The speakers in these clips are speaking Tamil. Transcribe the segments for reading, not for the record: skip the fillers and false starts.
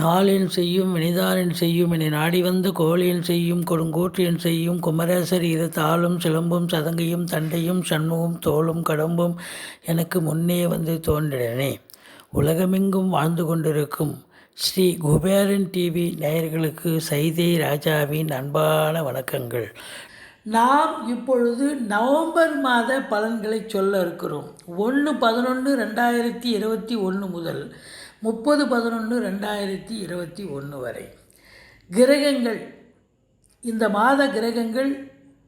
நாளென் செய்யும் வினிதானென் செய்யும் என நாடி வந்த கோளென் செய்யும் கொடுங்கோற்றென் செய்யும் குமரேசர் இரு தாளும் சிலம்பும் சதங்கையும் தண்டையும் சண்முகம் தோளும் கடம்பும் எனக்கு முன்னே வந்து தோன்றினே. உலகமெங்கும் வாழ்ந்து கொண்டிருக்கும் ஸ்ரீ குபேரன் டிவி நேயர்களுக்கு சைதை ராஜாவின் அன்பான வணக்கங்கள். நாம் இப்பொழுது நவம்பர் மாத பலன்களை சொல்ல இருக்கிறோம். 1/11/2021 முதல் 30/11/2021 வரை கிரகங்கள், இந்த மாத கிரகங்கள்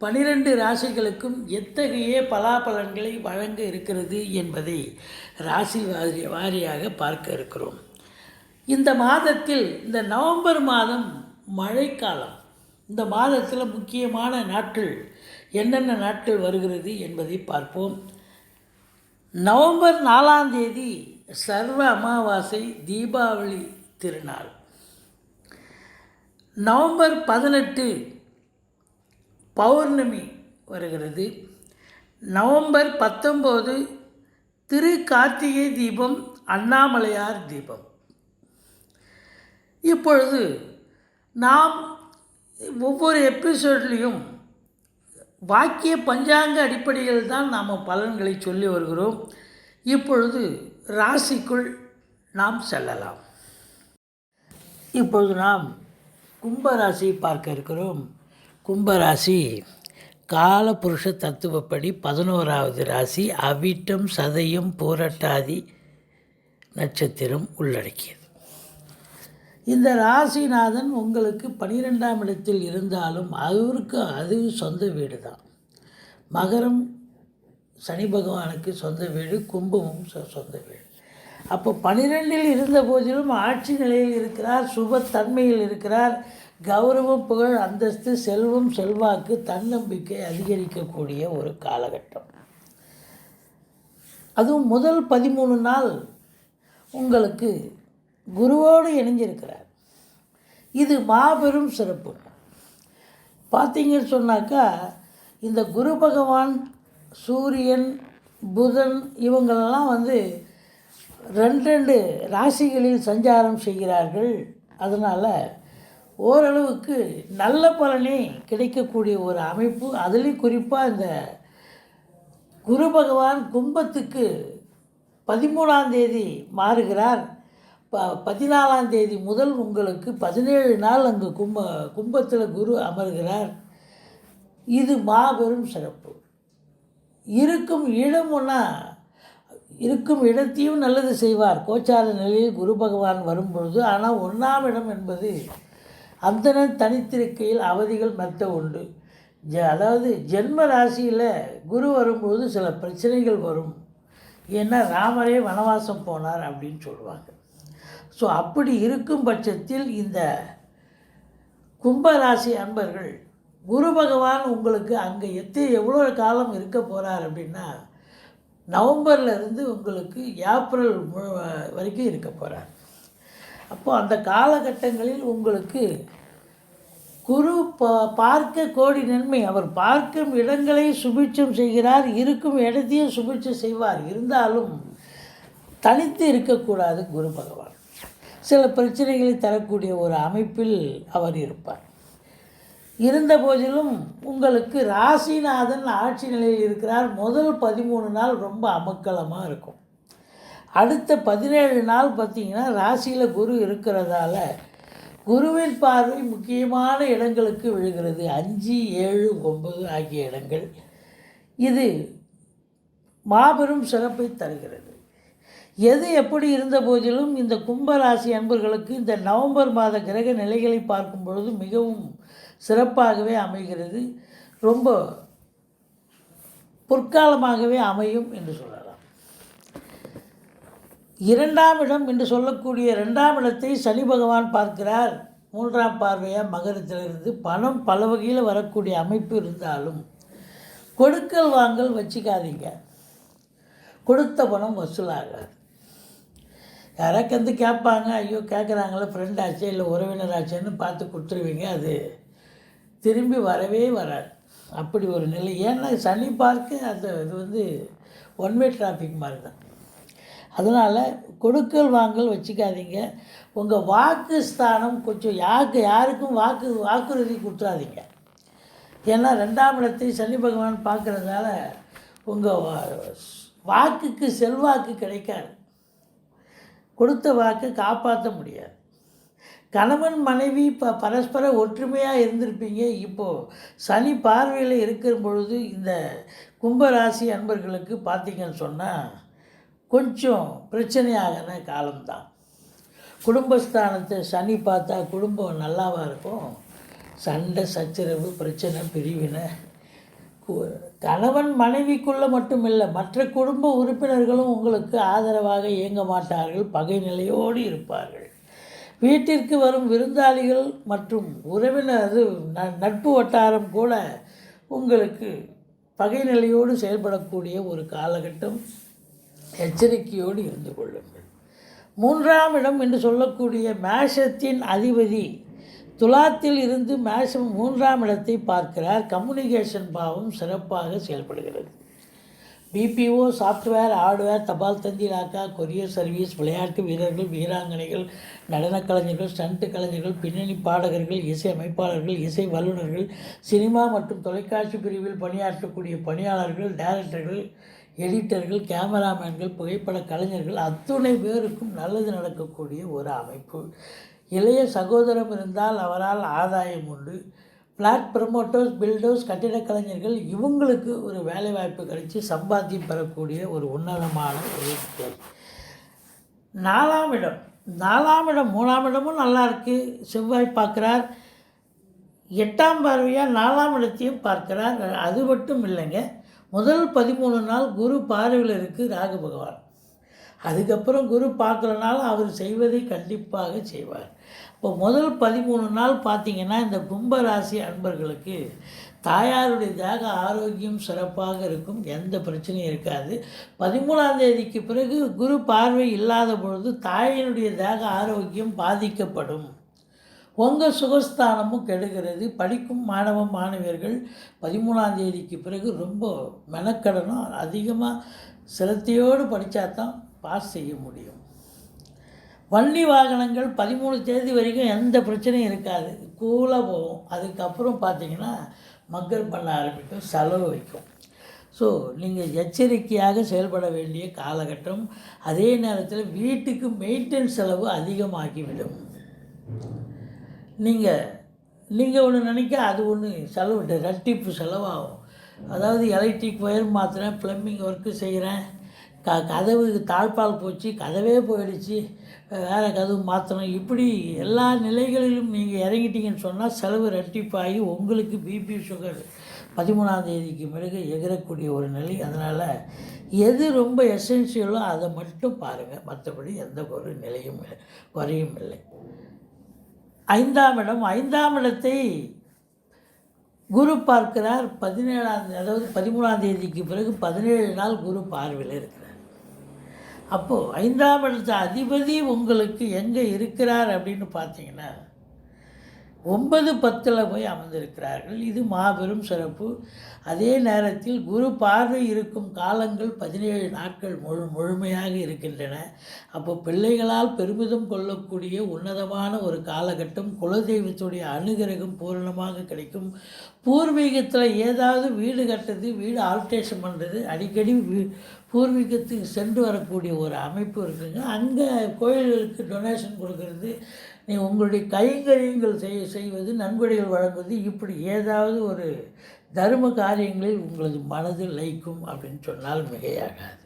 12 ராசிகளுக்கும் எத்தகைய பலாபலன்களை வழங்க இருக்கிறது என்பதை ராசி வாரியாக பார்க்க இருக்கிறோம். இந்த மாதத்தில், இந்த நவம்பர் மாதம் மழைக்காலம். இந்த மாதத்தில் முக்கியமான நாட்கள் என்னென்ன நாட்கள் வருகிறது என்பதை பார்ப்போம். நவம்பர் 4ஆம் தேதி சர்வ அமாவாசை, தீபாவளி திருநாள். நவம்பர் 18 பௌர்ணமி வருகிறது. நவம்பர் 19 திரு கார்த்திகை தீபம், அண்ணாமலையார் தீபம். இப்பொழுது நாம் ஒவ்வொரு எபிசோட்லேயும் வாக்கிய பஞ்சாங்க அடிப்படையில் தான் நாம் பலன்களை சொல்லி வருகிறோம். இப்பொழுது ராசிக்குள் நாம் செல்லலாம். இப்பொழுது நாம் கும்பராசியை பார்க்க இருக்கிறோம். கும்பராசி காலபுருஷ தத்துவப்படி 11வது ராசி. அவிட்டம், சதயம், பூரட்டாதி நட்சத்திரம் உள்ளடக்கியது. இந்த ராசிநாதன் உங்களுக்கு 12ஆம் இடத்தில் இருந்தாலும் அவருக்கு அது சொந்த வீடு தான். மகரம் சனி பகவானுக்கு சொந்த வீடு, கும்பமும் சொந்த வீடு. அப்போ 12இல் இருந்த போதிலும் ஆட்சி நிலையில் இருக்கிறார், சுபத்தன்மையில் இருக்கிறார். கௌரவம், புகழ், அந்தஸ்து, செல்வம், செல்வாக்கு, தன்னம்பிக்கை அதிகரிக்கக்கூடிய ஒரு காலகட்டம். அதுவும் முதல் 13 நாள் உங்களுக்கு குருவோடு இணைஞ்சிருக்கிறார். இது மாபெரும் சிறப்பு. பார்த்தீங்கன்னு சொன்னாக்கா, இந்த குரு பகவான், சூரியன், புதன் இவங்களெல்லாம் 2 ராசிகளில் சஞ்சாரம் செய்கிறார்கள். அதனால் ஓரளவுக்கு நல்ல பலனே கிடைக்கக்கூடிய ஒரு அமைப்பு. அதுலேயும் குறிப்பாக இந்த குரு பகவான் கும்பத்துக்கு 13ஆம் தேதி மாறுகிறார். 14ஆம் தேதி முதல் உங்களுக்கு 17 நாள் அங்கு கும்பத்தில் குரு அமர்கிறார். இது மாபெரும் சிறப்பு. இருக்கும் இடத்தையும் நல்லது செய்வார் கோச்சார நிலையில் குரு பகவான் வரும்பொழுது. ஆனால் 1ஆம் இடம் என்பது அந்தணன் தனித்திருக்கையில் அவதிகள் மெத்த உண்டு. அதாவது ஜென்ம ராசியில் குரு வரும்பொழுது சில பிரச்சனைகள் வரும். ஏன்னா ராமரே வனவாசம் போனார் அப்படின்னு சொல்லுவாங்க. ஸோ அப்படி இருக்கும் பட்சத்தில் இந்த கும்பராசி அன்பர்கள், குரு பகவான் உங்களுக்கு அங்கே எவ்வளோ காலம் இருக்க போகிறார் அப்படின்னா, நவம்பர்லேருந்து உங்களுக்கு ஏப்ரல் வரைக்கும் இருக்க போகிறார். அப்போது அந்த காலகட்டங்களில் உங்களுக்கு குரு பார்க்க கோடி நன்மை. அவர் பார்க்கும் இடங்களை சுபிட்சம் செய்கிறார், இருக்கும் இடத்தையும் சுபிட்சம் செய்வார். இருந்தாலும் தனித்து இருக்கக்கூடாது. குரு பகவான் சில பிரச்சனைகளை தரக்கூடிய ஒரு அமைப்பில் அவர் இருப்பார். இருந்த போதிலும் உங்களுக்கு ராசிநாதன் ஆட்சி நிலையில் இருக்கிறார். முதல் 13 நாள் ரொம்ப அமக்கலமாக இருக்கும். அடுத்த 17 நாள் பார்த்திங்கன்னா ராசியில் குரு இருக்கிறதால குருவின் பார்வை முக்கியமான இடங்களுக்கு விழுகிறது. 5, 7, 9 ஆகிய இடங்கள். இது மாபெரும் சிறப்பை தருகிறது. எது எப்படி இருந்த போதிலும் இந்த கும்பராசி அன்பர்களுக்கு இந்த நவம்பர் மாத கிரக நிலைகளை பார்க்கும் பொழுது மிகவும் சிறப்பாகவே அமைகிறது. ரொம்ப பொற்காலமாகவே அமையும் என்று சொல்லலாம். 2ஆம் இடம் என்று சொல்லக்கூடிய 2ஆம் இடத்தை சனி பகவான் பார்க்கிறார். 3ஆம் பார்வையாக மகரத்திலிருந்து பணம் பல வகையில் வரக்கூடிய அமைப்பு இருந்தாலும் கொடுக்கல் வாங்கல் வச்சுக்காதீங்க. கொடுத்த பணம் வசூலாகாது. யாராவது கேட்பாங்க, ஐயோ கேட்குறாங்களே, ஃப்ரெண்ட் ஆச்சே இல்லை உறவினர் ஆச்சேன்னு பார்த்து கொடுத்துருவீங்க. அது திரும்பி வரவே வராது. அப்படி ஒரு நிலை. ஏன்னா சனி பார்க்க அந்த இது வந்து ஒன் வே டிராஃபிக் மாதிரி தான். அதனால் கொடுக்கல் வாங்கல் வச்சுக்காதீங்க. உங்கள் வாக்கு ஸ்தானம் கொஞ்சம் யாருக்கும் வாக்குறுதி கொடுத்துடாதீங்க. ஏன்னா 2ஆம் இடத்தை சனி பகவான் பார்க்குறதால உங்கள் வாக்குக்கு செல்வாக்கு கிடைக்காது. கொடுத்த வாக்கை காப்பாற்ற முடியாது. கணவன் மனைவி பரஸ்பர ஒற்றுமையாக இருந்திருப்பீங்க. இப்போது சனி பார்வையில் இருக்கிற பொழுது இந்த கும்பராசி அன்பர்களுக்கு பார்த்திங்கன்னு சொன்னால் கொஞ்சம் பிரச்சனையாகின காலம்தான். குடும்பஸ்தானத்தை சனி பார்த்தா குடும்பம் நல்லாவாக இருக்கும். சண்டை சச்சரவு பிரச்சனை பிரிவினை கணவன் மனைவிக்குள்ளே மட்டும் இல்லை, மற்ற குடும்ப உறுப்பினர்களும் உங்களுக்கு ஆதரவாக இயங்க மாட்டார்கள். பகை நிலையோடு இருப்பார்கள். வீட்டிற்கு வரும் விருந்தாளிகள் மற்றும் உறவினர் நட்பு வட்டாரம் கூட உங்களுக்கு பகை நிலையோடு செயல்படக்கூடிய ஒரு காலகட்டம். எச்சரிக்கையோடு இருந்து கொள்ளுங்கள். 3ஆம் இடம் என்று சொல்லக்கூடிய மேஷத்தின் அதிபதி துலாத்தில் இருந்து மேஷம் 3ஆம் இடத்தை பார்க்கிறார். கம்யூனிகேஷன் பாவம் சிறப்பாக செயல்படுகிறது. பிபிஓ, சாஃப்ட்வேர், ஹார்ட்வேர், தபால் தந்தி இலாக்கா, கொரியர் சர்வீஸ், விளையாட்டு வீரர்கள், வீராங்கனைகள், நடனக் கலைஞர்கள், ஸ்டண்ட் கலைஞர்கள், பின்னணி பாடகர்கள், இசை அமைப்பாளர்கள், இசை வல்லுநர்கள், சினிமா மற்றும் தொலைக்காட்சி பிரிவில் பணியாற்றக்கூடிய பணியாளர்கள், டைரக்டர்கள், எடிட்டர்கள், கேமராமேன்கள், புகைப்பட கலைஞர்கள் அத்துணை பேருக்கும் நல்லது நடக்கக்கூடிய ஒரு அமைப்பு. இளைய சகோதரம் இருந்தால் அவரால் ஆதாயம் உண்டு. ஃப்ளாட் ப்ரமோட்டர்ஸ், பில்டர்ஸ், கட்டிடக் கலைஞர்கள் இவங்களுக்கு ஒரு வேலைவாய்ப்பு கிடைச்சி சம்பாத்தியம் பெறக்கூடிய ஒரு உன்னதமான ஒரு செயல். 4ஆம் இடம் 3ஆம் இடமும் நல்லா இருக்குது. செவ்வாய் பார்க்குறார். 8ஆம் பார்வையாக 4ஆம் இடத்தையும் பார்க்குறார். அது மட்டும் இல்லைங்க, முதல் 13 நாள் குரு பார்வையில் இருக்குது ராகு பகவான். அதுக்கப்புறம் குரு பார்க்கலனாலும் அவர் செய்வதை கண்டிப்பாக செய்வார். இப்போ முதல் 13 நாள் பார்த்திங்கன்னா இந்த கும்பராசி அன்பர்களுக்கு தாயாருடைய தேக ஆரோக்கியம் சிறப்பாக இருக்கும். எந்த பிரச்சனையும் இருக்காது. 13ஆம் தேதிக்கு பிறகு குரு பார்வை இல்லாத பொழுது தாயினுடைய தேக ஆரோக்கியம் பாதிக்கப்படும். உங்கள் சுகஸ்தானமும் கெடுகிறது. படிக்கும் மாணவியர்கள் 13ஆம் தேதிக்கு பிறகு ரொம்ப மெனக்கடனும் அதிகமாக சிரத்தையோடு படித்தா தான் பாஸ் செய்ய முடியும். வண்டி வாகனங்கள் 13 தேதி வரைக்கும் எந்த பிரச்சனையும் இருக்காது, கூலாக போகும். அதுக்கப்புறம் பார்த்திங்கன்னா மக்கள் பண்ண ஆரம்பிக்கும், செலவு வைக்கும். ஸோ நீங்கள் எச்சரிக்கையாக செயல்பட வேண்டிய காலகட்டம். அதே நேரத்தில் வீட்டுக்கு மெயின்டெனன்ஸ் செலவு அதிகமாகிவிடும். நீங்கள் ஒன்று நினைக்க அது ஒன்று செலவு ரெட்டிப்பு செலவாகும். அதாவது எலக்ட்ரிக் ஒயர் மாற்றுறேன், ப்ளம்பிங் ஒர்க்கு செய்கிறேன், கதவு தாழ்பால் போச்சு, கதவே போயிடுச்சு, வேறு கதவு மாற்றணும். இப்படி எல்லா நிலைகளிலும் நீங்கள் இறங்கிட்டீங்கன்னு சொன்னால் செலவு ரெட்டிப்பாகி உங்களுக்கு பிபி சுகர் 13ஆம் தேதிக்கு பிறகு எகிறக்கூடிய ஒரு நிலை. அதனால் எது ரொம்ப எசென்ஷியலோ அதை மட்டும் பாருங்கள். மற்றபடி எந்த ஒரு நிலையும் குறையும் இல்லை. 5ஆம் இடத்தை குரு பார்க்கிறார். 13ஆம் தேதிக்கு பிறகு 17 நாள் குரு பார்வையில் இருக்கிறார். அப்போது 5ஆம் இடத்து அதிபதி உங்களுக்கு எங்கே இருக்கிறார் அப்படின்னு பார்த்தீங்கன்னா 9, 10 போய் அமர்ந்திருக்கிறார்கள். இது மாபெரும் சிறப்பு. அதே நேரத்தில் குரு பார்வை இருக்கும் காலங்கள் 17 நாட்கள் முழுமையாக இருக்கின்றன. அப்போ பிள்ளைகளால் பெருமிதம் கொள்ளக்கூடிய உன்னதமான ஒரு காலகட்டம். குலதெய்வத்துடைய அனுகிரகம் பூரணமாக கிடைக்கும். பூர்வீகத்தில் ஏதாவது வீடு கட்டுறது, வீடு ஆல்ட்ரேஷன் பண்ணுறது, அடிக்கடி பூர்வீகத்துக்கு சென்று வரக்கூடிய ஒரு அமைப்பு இருக்குங்க. அங்கே கோயில்களுக்கு டொனேஷன் கொடுக்கறது, நீ உங்களுடைய கைங்கரியங்கள் செய்வது, நன்கொடைகள் வழங்குவது, இப்படி ஏதாவது ஒரு தர்ம காரியங்களில் உங்களது மனது லயிக்கும் அப்படின்னு சொன்னால் மிகையாகாது.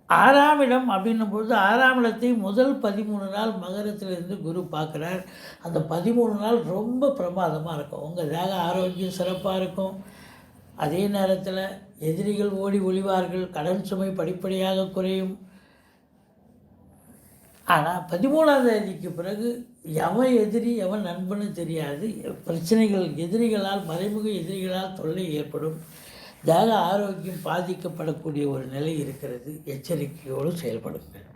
6ஆம் இடம் அப்படின்னும் பொழுது 6ஆம் இடத்தை முதல் 13 நாள் மகரத்திலிருந்து குரு பார்க்குறார். அந்த 13 நாள் ரொம்ப பிரமாதமாக இருக்கும். உங்கள் தேக ஆரோக்கியம் சிறப்பாக இருக்கும். அதே நேரத்தில் எதிரிகள் ஓடி ஒளிவார்கள். கடன் சுமை படிப்படியாக குறையும். ஆனால் 13ஆம் தேதிக்கு பிறகு எவன் எதிரி எவன் நண்பன்னு தெரியாது. பிரச்சனைகள், எதிரிகளால், மறைமுக எதிரிகளால் தொல்லை ஏற்படும். தேக ஆரோக்கியம் பாதிக்கப்படக்கூடிய ஒரு நிலை இருக்கிறது. எச்சரிக்கையோடு செயல்படுங்கள்.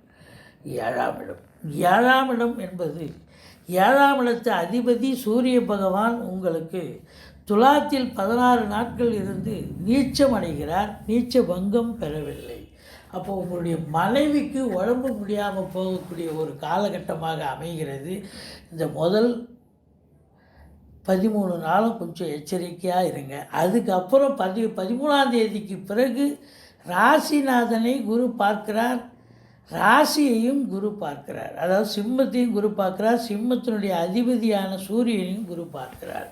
7ஆம் இடம் என்பது 7ஆம் இடத்து அதிபதி சூரிய பகவான் உங்களுக்கு துலாத்தில் 16 நாட்கள் இருந்து நீச்சம் அடைகிறார். நீச்ச பங்கம் பெறவில்லை. அப்போது உங்களுடைய மனைவிக்கு உடம்பு முடியாமல் போகக்கூடிய ஒரு காலகட்டமாக அமைகிறது. இந்த முதல் 13 நாளும் கொஞ்சம் எச்சரிக்கையாக இருங்க. அதுக்கப்புறம் 13ஆம் தேதிக்கு பிறகு ராசிநாதனை குரு பார்க்கிறார், ராசியையும் குரு பார்க்கிறார். அதாவது சிம்மத்தையும் குரு பார்க்கிறார், சிம்மத்தினுடைய அதிபதியான சூரியனையும் குரு பார்க்கிறார்.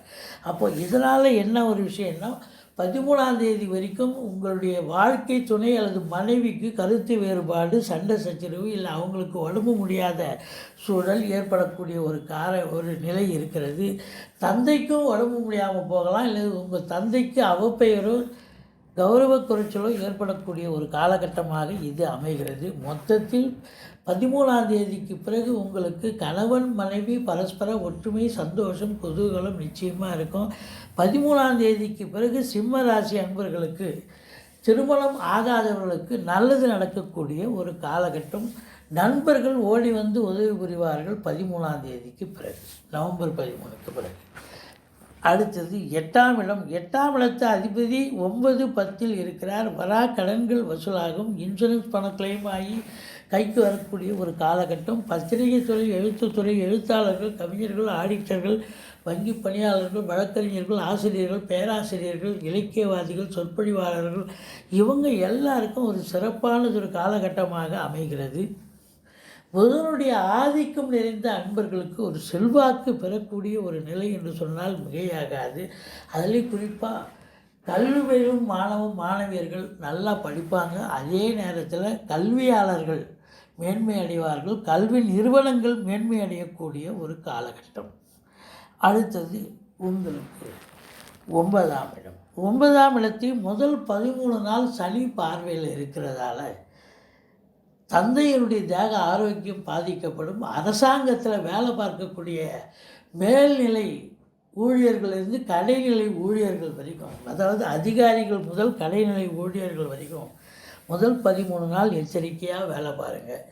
அப்போது இதனால் என்ன ஒரு விஷயம்னா, 13ஆம் தேதி வரைக்கும் உங்களுடைய வாழ்க்கை துணை அல்லது மனைவிக்கு கருத்து வேறுபாடு, சண்டை சச்சரவு, இல்லை அவங்களுக்கு உடம்பு முடியாத சூழல் ஏற்படக்கூடிய ஒரு நிலை இருக்கிறது. தந்தைக்கும் உடம்பு முடியாமல் போகலாம், இல்லை உங்கள் தந்தைக்கு அவப்பெயரோ கௌரவ குறைச்சலோ ஏற்படக்கூடிய ஒரு காலகட்டமாக இது அமைகிறது. மொத்தத்தில் 13ஆம் தேதிக்கு பிறகு உங்களுக்கு கணவன் மனைவி பரஸ்பர ஒற்றுமை, சந்தோஷம், குதூகலம் நிச்சயமாக இருக்கும். 13ஆம் தேதிக்கு பிறகு சிம்ம ராசி அன்பர்களுக்கு திருமணம் ஆகாதவர்களுக்கு நல்லது நடக்கக்கூடிய ஒரு காலகட்டம். நண்பர்கள் ஓடி வந்து உதவி புரிவார்கள் 13ஆம் தேதிக்கு பிறகு, நவம்பர் 13க்கு பிறகு. அடுத்தது 8ஆம் இடம். 8ஆம் இடத்து அதிபதி 9, 10 இருக்கிறார். வரா கடன்கள் வசூலாகும். இன்சூரன்ஸ் பணம் கிளைம் ஆகி கைக்கு வரக்கூடிய ஒரு காலகட்டம். பத்திரிகை துறை, எழுத்துத்துறை, எழுத்தாளர்கள், கவிஞர்கள், ஆடிட்டர்கள், வங்கி பணியாளர்கள், வழக்கறிஞர்கள், ஆசிரியர்கள், பேராசிரியர்கள், இலக்கியவாதிகள், சொற்பொழிவாளர்கள், இவங்க எல்லாருக்கும் ஒரு சிறப்பானதொரு காலகட்டமாக அமைகிறது. புதனுடைய ஆதிக்கம் நிறைந்த அன்பர்களுக்கு ஒரு செல்வாக்கு பெறக்கூடிய ஒரு நிலை என்று சொன்னால் மிகையாகாது. அதில் குறிப்பாக கல்வி பயிலும் மாணவியர்கள் நல்லா படிப்பாங்க. அதே நேரத்தில் கல்வியாளர்கள் மேன்மை அடைவார்கள். கல்வி நிறுவனங்கள் மேன்மை அடையக்கூடிய ஒரு காலகட்டம். அடுத்தது உங்களுக்கு 9ஆம் இடம். 9ஆம் இடத்தில் முதல் 13 நாள் சனி பார்வையில் இருக்கிறதால தந்தையினுடைய தேக ஆரோக்கியம் பாதிக்கப்படும். அரசாங்கத்தில் வேலை பார்க்கக்கூடிய மேல்நிலை ஊழியர்களிலிருந்து கடைநிலை ஊழியர்கள் வரைக்கும், அதாவது அதிகாரிகள் முதல் கடைநிலை ஊழியர்கள் வரைக்கும் முதல் 13 நாள் எச்சரிக்கையாக வேலை பாருங்கள்.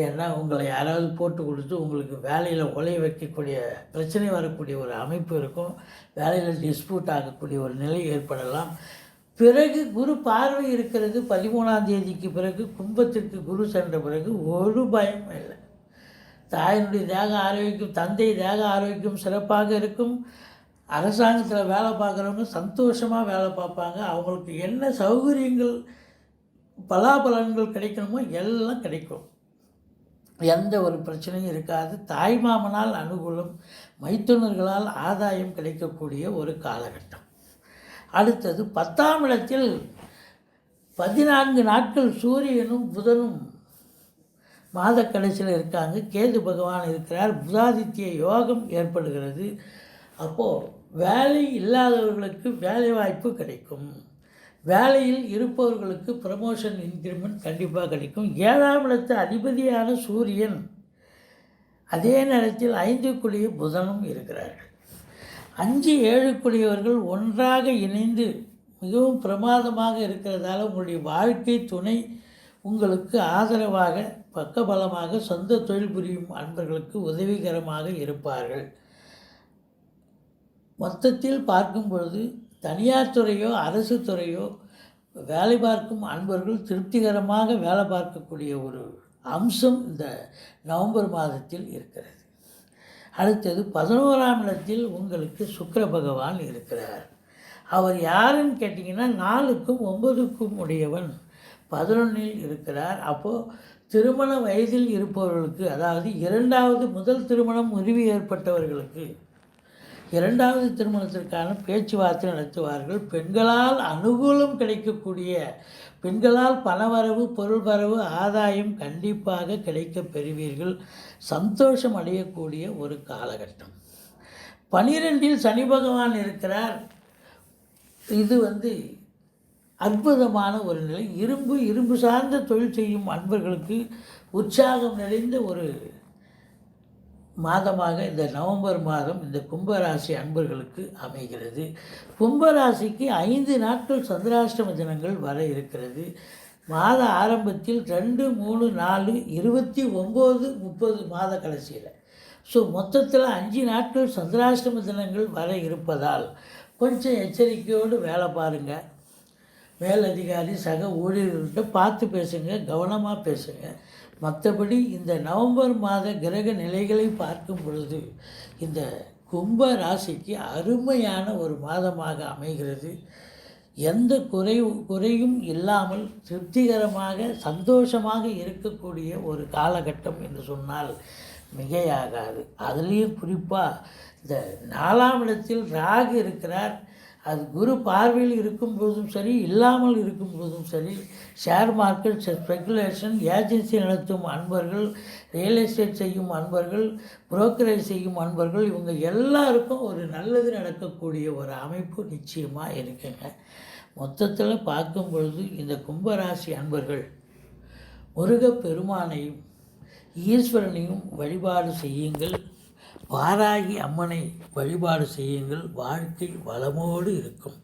ஏன்னா உங்களை யாராவது போட்டு கொடுத்து உங்களுக்கு வேலையில் உழைய வைக்கக்கூடிய பிரச்சனை வரக்கூடிய ஒரு அமைப்பு இருக்கும். வேலையில் டிஸ்பியூட் ஆகக்கூடிய ஒரு நிலை ஏற்படலாம். பிறகு குரு பார்வை இருக்கிறது. 13ஆம் தேதிக்கு பிறகு கும்பத்திற்கு குரு சென்ற பிறகு ஒரு பயமும் இல்லை. தாயினுடைய தேக ஆரோக்கியம், தந்தை தேக ஆரோக்கியம் சிறப்பாக இருக்கும். அரசாங்கத்தில் வேலை பார்க்குறவங்க சந்தோஷமாக வேலை பார்ப்பாங்க. அவங்களுக்கு என்ன சௌகரியங்கள், பலாபலன்கள் கிடைக்கணுமோ எல்லாம் கிடைக்கும். எந்த ஒரு பிரச்சனையும் இருக்காது. தாய்மாமனால் அனுகூலம், மைத்துனர்களால் ஆதாயம் கிடைக்கக்கூடிய ஒரு காலகட்டம். அடுத்தது 10ஆம் இடத்தில் 14 நாட்கள் சூரியனும் புதனும் மாத கடைசியில் இருக்காங்க. கேது பகவான் இருக்கிறார். புதாதித்ய யோகம் ஏற்படுகிறது. அப்போது வேலை இல்லாதவர்களுக்கு வேலை வாய்ப்பு கிடைக்கும். வேலையில் இருப்பவர்களுக்கு ப்ரமோஷன், இன்க்ரிமெண்ட் கண்டிப்பாக கிடைக்கும். 7ஆம் இடத்து அதிபதியான சூரியன் அதே நேரத்தில் 5 புதனும் இருக்கிறார்கள். 5, 7 ஒன்றாக இணைந்து மிகவும் பிரமாதமாக இருக்கிறதால உங்களுடைய வாழ்க்கை துணை உங்களுக்கு ஆதரவாக, பக்கபலமாக, சொந்த தொழில் புரியும் அன்பர்களுக்கு உதவிகரமாக இருப்பார்கள். மொத்தத்தில் பார்க்கும் பொழுது தனியார் துறையோ அரசு துறையோ வேலை பார்க்கும் அன்பர்கள் திருப்திகரமாக வேலை பார்க்கக்கூடிய ஒரு அம்சம் இந்த நவம்பர் மாதத்தில் இருக்கிறது. அடுத்தது 11ஆம் இடத்தில் உங்களுக்கு சுக்கிர பகவான் இருக்கிறார். அவர் யாருன்னு கேட்டிங்கன்னா 4க்கும் 9க்கும் உடையவன், 11இல் இருக்கிறார். அப்போது திருமண வயதில் இருப்பவர்களுக்கு, அதாவது முதல் திருமணம் முறிவு ஏற்பட்டவர்களுக்கு 2வது திருமணத்திற்கான பேச்சுவார்த்தை நடத்துவார்கள். பெண்களால் அனுகூலம் கிடைக்கக்கூடிய, பெண்களால் பணவரவு, பொருள் வரவு, ஆதாயம் கண்டிப்பாக கிடைக்க பெறுவீர்கள். சந்தோஷம் அடையக்கூடிய ஒரு காலகட்டம். 12இல் சனி பகவான் இருக்கிறார். இது அற்புதமான ஒரு நிலை. இரும்பு சார்ந்த தொழில் செய்யும் அன்பர்களுக்கு உற்சாகம் நிறைந்த ஒரு மாதமாக இந்த நவம்பர் மாதம் இந்த கும்பராசி அன்பர்களுக்கு அமைகிறது. கும்பராசிக்கு 5 நாட்கள் சந்திராஷ்டம தினங்கள் வர இருக்கிறது. மாத ஆரம்பத்தில் 2, 3, 4, 29, 30 மாத கடைசியில். ஸோ மொத்தத்தில் 5 நாட்கள் சந்திராஷ்டம தினங்கள் வர இருப்பதால் கொஞ்சம் எச்சரிக்கையோடு வேலை பாருங்கள். மேலதிகாரி சக ஊழியர்கள்கிட்ட பார்த்து பேசுங்க, கவனமாக பேசுங்க. மற்றபடி இந்த நவம்பர் மாத கிரக நிலைகளை பார்க்கும் பொழுது இந்த கும்ப ராசிக்கு அருமையான ஒரு மாதமாக அமைகிறது. எந்த குறையும் இல்லாமல் திருப்திகரமாக சந்தோஷமாக இருக்கக்கூடிய ஒரு காலகட்டம் என்று சொன்னால் மிகையாகாது. அதுலேயும் குறிப்பாக இந்த 4ஆம் இடத்தில் ராகு இருக்கிறார். அது குரு பார்வையில் இருக்கும் போதும் சரி, இல்லாமல் இருக்கும் போதும் சரி, ஷேர் மார்க்கெட், ஸ்பெகுலேஷன், ஏஜென்சி நடத்தும் அன்பர்கள், ரியல் எஸ்டேட் செய்யும் அன்பர்கள், புரோக்கரேஜ் செய்யும் அன்பர்கள், இவங்க எல்லாருக்கும் ஒரு நல்லது நடக்கக்கூடிய ஒரு அமைப்பு நிச்சயமாக இருக்குங்க. மொத்தத்தில் பார்க்கும் பொழுது இந்த கும்பராசி அன்பர்கள் முருகப்பெருமானையும் ஈஸ்வரனையும் வழிபாடு செய்யுங்கள். வாராகி அம்மனை வழிபாடு செய்யுங்கள். வாழ்க்கை வளமோடு இருக்கும்.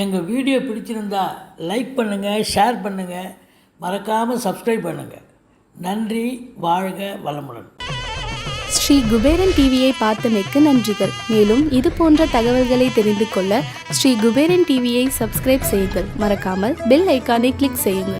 எங்கள் வீடியோ பிடிச்சிருந்தா லைக் பண்ணுங்கள், ஷேர் பண்ணுங்கள், மறக்காமல் சப்ஸ்கிரைப் பண்ணுங்கள். நன்றி. வாழ்க வளமுடன். ஸ்ரீ குபேரன் டிவியை பார்த்தமைக்கு நன்றிகள். மேலும் இது போன்ற தகவல்களை தெரிந்து கொள்ள ஸ்ரீ குபேரன் டிவியை சப்ஸ்கிரைப் செய்யுங்கள். மறக்காமல் பெல் ஐக்கானை கிளிக் செய்யுங்கள்.